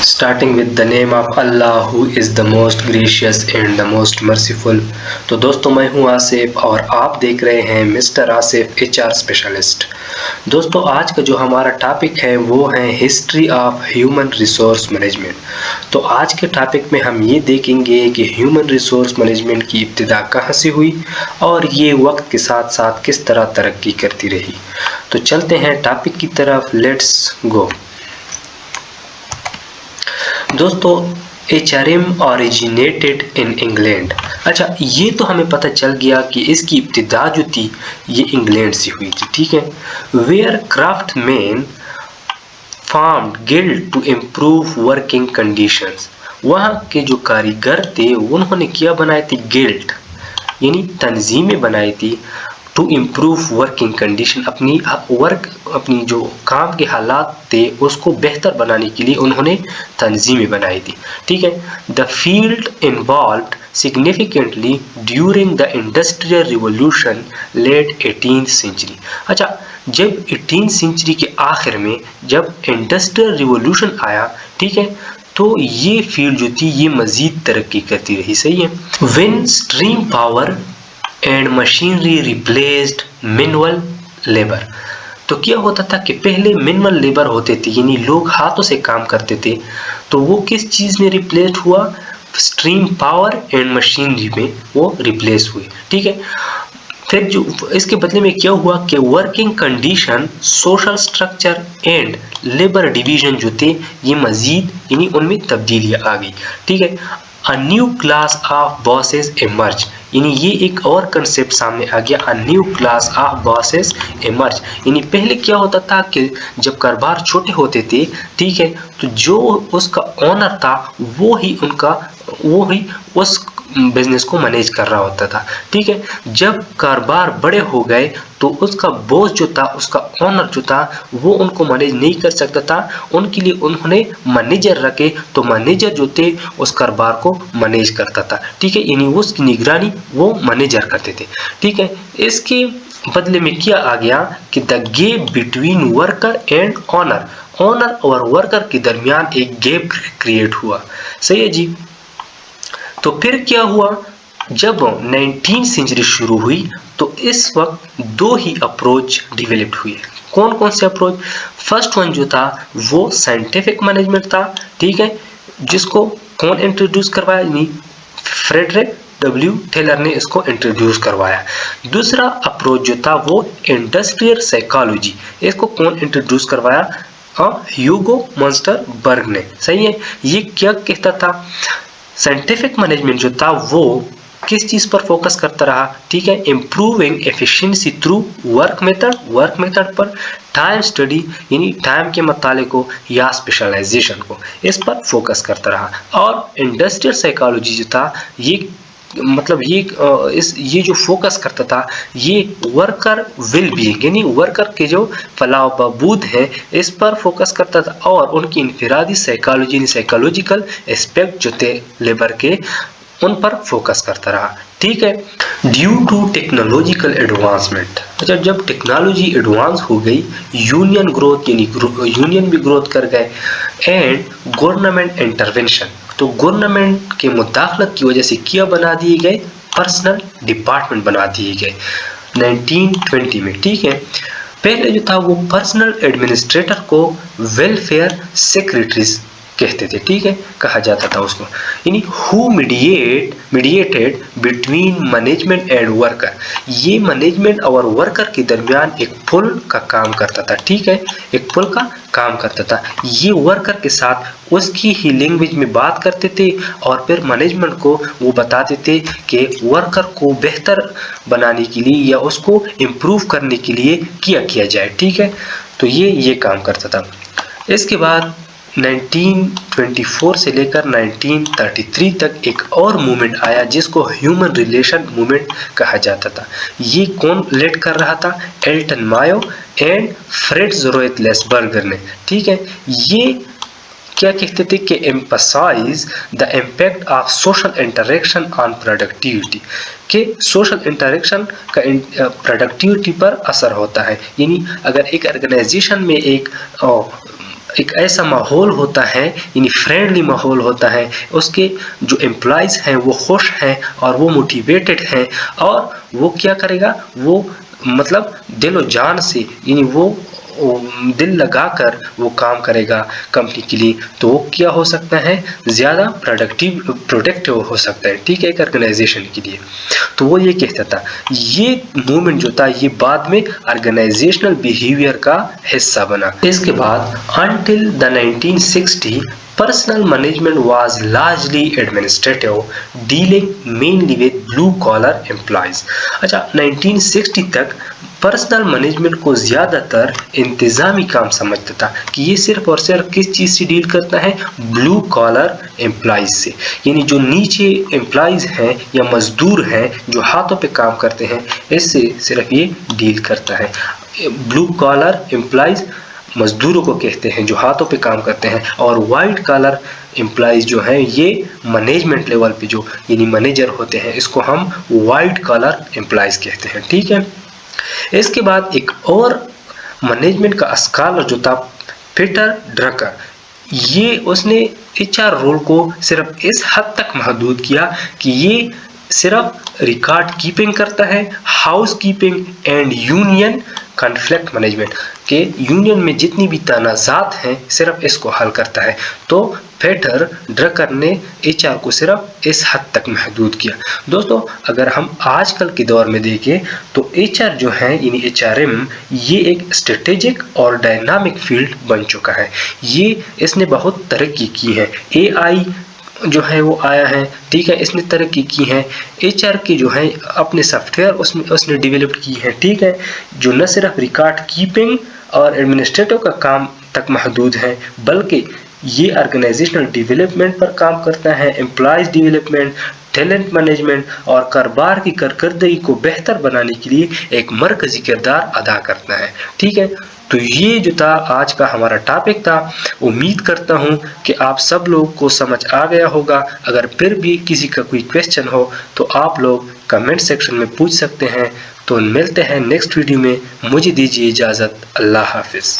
Starting with the name of Allah who is the most gracious and the most merciful। तो दोस्तों मैं हूं आसिफ और आप देख रहे हैं मिस्टर आसिफ HR स्पेशलिस्ट। दोस्तों आज का जो हमारा टॉपिक है वो है history of human resource management. तो आज के टॉपिक में हम ये देखेंगे कि ह्यूमन रिसोर्स मैनेजमेंट की इब्तिदा कहाँ से हुई और ये वक्त के साथ साथ किस तरह तरक्की करती रही। तो चलते हैं टॉपिक की तरफ, लेट्स गो। दोस्तों HRM ऑरिजिनेटेड इन इंग्लैंड। अच्छा, ये तो हमें पता चल गया कि इसकी इब्तिदा जो थी ये इंग्लैंड से हुई थी, ठीक है। Where craftsman formed guild to improve working conditions. वहाँ के जो कारीगर थे उन्होंने क्या बनाए थे, गिल्ड यानी तंजीमें बनाई थी टू इम्प्रूव वर्किंग कंडीशन। अपनी जो काम के हालात थे उसको बेहतर बनाने के लिए उन्होंने तंजीमें बनाई थी, ठीक है। The field involved significantly during the industrial revolution late 18th century. अच्छा, जब 18th सेंचुरी के आखिर में जब इंडस्ट्रियल रिवोल्यूशन आया, ठीक है, तो ये फील्ड जो थी ये मज़ीद तरक्की करती रही, सही है। When stream power and machinery replaced manual labour. तो क्या होता था कि पहले मैनुअल लेबर होते थे यानी लोग हाथों से काम करते थे, तो वो किस चीज़ में रिप्लेस्ड हुआ, स्ट्रीम पावर एंड मशीनरी में वो रिप्लेस हुए, ठीक है। फिर जो इसके बदले में क्या हुआ कि working condition, social structure and labour division जो थे ये मज़ीद यानी उनमें तब्दीलियाँ आ गई, ठीक है। A new class of bosses emerge, यानी ये एक और कंसेप्ट सामने आ गया, a new class of bosses emerge. यानी पहले क्या होता था कि जब कारोबार छोटे होते थे, ठीक है, तो जो उसका ओनर था वो ही उस बिजनेस को मैनेज कर रहा होता था, ठीक है। जब कारोबार बड़े हो गए तो उसका बॉस जो था, उसका ओनर जो था वो उनको मैनेज नहीं कर सकता था, उनके लिए उन्होंने मैनेजर रखे, तो मैनेजर जो थे उस कारोबार को मैनेज करता था, ठीक है, यानी उसकी निगरानी वो मैनेजर करते थे, ठीक है। इसके बदले में क्या आ गया कि the gap between worker and owner और वर्कर के दरमियान एक गैप क्रिएट हुआ, सही है जी। तो फिर क्या हुआ, जब 19th सेंचुरी शुरू हुई तो इस वक्त दो ही अप्रोच डेवलप हुए। कौन कौन से अप्रोच? फर्स्ट वन जो था वो साइंटिफिक मैनेजमेंट था, ठीक है, जिसको कौन इंट्रोड्यूस करवाया, यानी फ्रेडरिक W. टेलर ने इसको इंट्रोड्यूस करवाया। दूसरा अप्रोच जो था वो इंडस्ट्रियल साइकोलॉजी, इसको कौन इंट्रोड्यूस करवाया, ह्यूगो मंस्टरबर्ग ने, सही है। ये क्या कहता था, साइंटिफिक मैनेजमेंट जो था वो किस चीज़ पर फोकस करता रहा, ठीक है, improving efficiency through work method पर, टाइम स्टडी यानी टाइम के मुताले को या स्पेशलाइजेशन को, इस पर फोकस करता रहा। और इंडस्ट्रियल साइकोलॉजी जो था ये मतलब ये जो फोकस करता था ये वर्कर वेल बीइंग यानी वर्कर के जो फलाह बहबूद है इस पर फोकस करता था, और उनकी इनफिरादी साइकोलॉजिकल एस्पेक्ट जो थे लेबर के उन पर फोकस करता रहा, ठीक है। Due to technological advancement. अच्छा, जब टेक्नोलॉजी एडवांस हो गई, यूनियन भी ग्रोथ कर गए, एंड गवर्नमेंट इंटरवेंशन, तो गवर्नमेंट के मुदाखलत की वजह से क्या बना दिए गए, पर्सनल डिपार्टमेंट बना दिए गए 1920 में, ठीक है। पहले जो था वो पर्सनल एडमिनिस्ट्रेटर को वेलफेयर सेक्रेटरीज कहते थे, ठीक है, कहा जाता था उसको, यानी who mediated between management and worker. ये मैनेजमेंट और वर्कर के दरमियान एक पुल का काम करता था, ठीक है, एक पुल का काम करता था। ये वर्कर के साथ उसकी ही लैंग्वेज में बात करते थे और फिर मैनेजमेंट को वो बताते थे कि वर्कर को बेहतर बनाने के लिए या उसको इम्प्रूव करने के लिए क्या किया जाए, ठीक है। तो ये काम करता था। इसके बाद 1924 से लेकर 1933 तक एक और मूवमेंट आया जिसको ह्यूमन रिलेशन मूवमेंट कहा जाता था। ये कौन लीड कर रहा था, Elton Mayo and Fritz Roethlisberger ने, ठीक है। ये क्या कहते थे कि emphasize the impact of social interaction on productivity, कि सोशल इंटरेक्शन का प्रोडक्टिविटी पर असर होता है, यानी अगर एक ऑर्गेनाइजेशन में एक एक ऐसा माहौल होता है, यानी फ्रेंडली माहौल होता है, उसके जो एम्प्लॉइज़ हैं वो खुश हैं और वो मोटिवेटेड हैं और वो क्या करेगा, वो मतलब दिलो जान से, यानी वो दिल लगाकर वो काम करेगा कंपनी के लिए, तो वो क्या हो सकता है, ज़्यादा प्रोडक्टिव हो सकता है, ठीक है, एक ऑर्गेनाइजेशन के लिए। तो वो ये कहता था, ये मूवमेंट जो था ये बाद में ऑर्गेनाइजेशनल बिहेवियर का हिस्सा बना। इसके बाद until the 1960 personal management was largely administrative, dealing mainly with blue collar employees। अच्छा, 1960 तक पर्सनल मैनेजमेंट को ज़्यादातर इंतज़ामी काम समझता था कि ये सिर्फ और सिर्फ किस चीज़ से डील करता है, ब्लू कॉलर एम्प्लॉइज़ से, यानी जो नीचे एम्प्लॉइज़ हैं या मज़दूर हैं जो हाथों पे काम करते हैं, इससे सिर्फ ये डील करता है। ब्लू कॉलर एम्प्लॉइज़ मज़दूरों को कहते हैं जो हाथों पे काम करते हैं, और वाइट कॉलर एम्प्लॉइज़ जो हैं ये मैनेजमेंट लेवल पे जो यानी मैनेजर होते हैं, इसको हम वाइट कॉलर एम्प्लॉइज़ कहते हैं, ठीक है। इसके बाद एक और मैनेजमेंट का स्कॉलर जो था पीटर ड्रकर, ये उसने HR रोल को सिर्फ इस हद तक महदूद किया कि ये सिर्फ रिकॉर्ड कीपिंग करता है, house keeping and union conflict management के यूनियन में जितनी भी तनाज़ात हैं सिर्फ इसको हल करता है। तो पीटर ड्रकर ने HR को सिर्फ इस हद तक महदूद किया। दोस्तों, अगर हम आजकल के दौर में देखें तो HR जो है यानी HRM ये एक स्ट्रेटेजिक और डायनामिक फील्ड बन चुका है। ये इसने बहुत तरक्की की है, AI जो है वो आया है, ठीक है, इसने तरक्की की है। HR की जो है अपने सॉफ्टवेयर उसने डेवलप की है, ठीक है, जो न सिर्फ रिकॉर्ड कीपिंग और एडमिनिस्ट्रेटिव का काम तक महदूद है, बल्कि ये ऑर्गेनाइजेशनल डेवलपमेंट पर काम करता है, एम्प्लॉइज डेवलपमेंट, टैलेंट मैनेजमेंट और कारोबार की कारकर्दगी को बेहतर बनाने के लिए एक मरकजी किरदार अदा करता है, ठीक है। तो ये जो था आज का हमारा टॉपिक था। उम्मीद करता हूँ कि आप सब लोग को समझ आ गया होगा। अगर फिर भी किसी का कोई क्वेश्चन हो तो आप लोग कमेंट सेक्शन में पूछ सकते हैं। तो मिलते हैं नेक्स्ट वीडियो में, मुझे दीजिए इजाज़त। अल्लाह हाफिज़।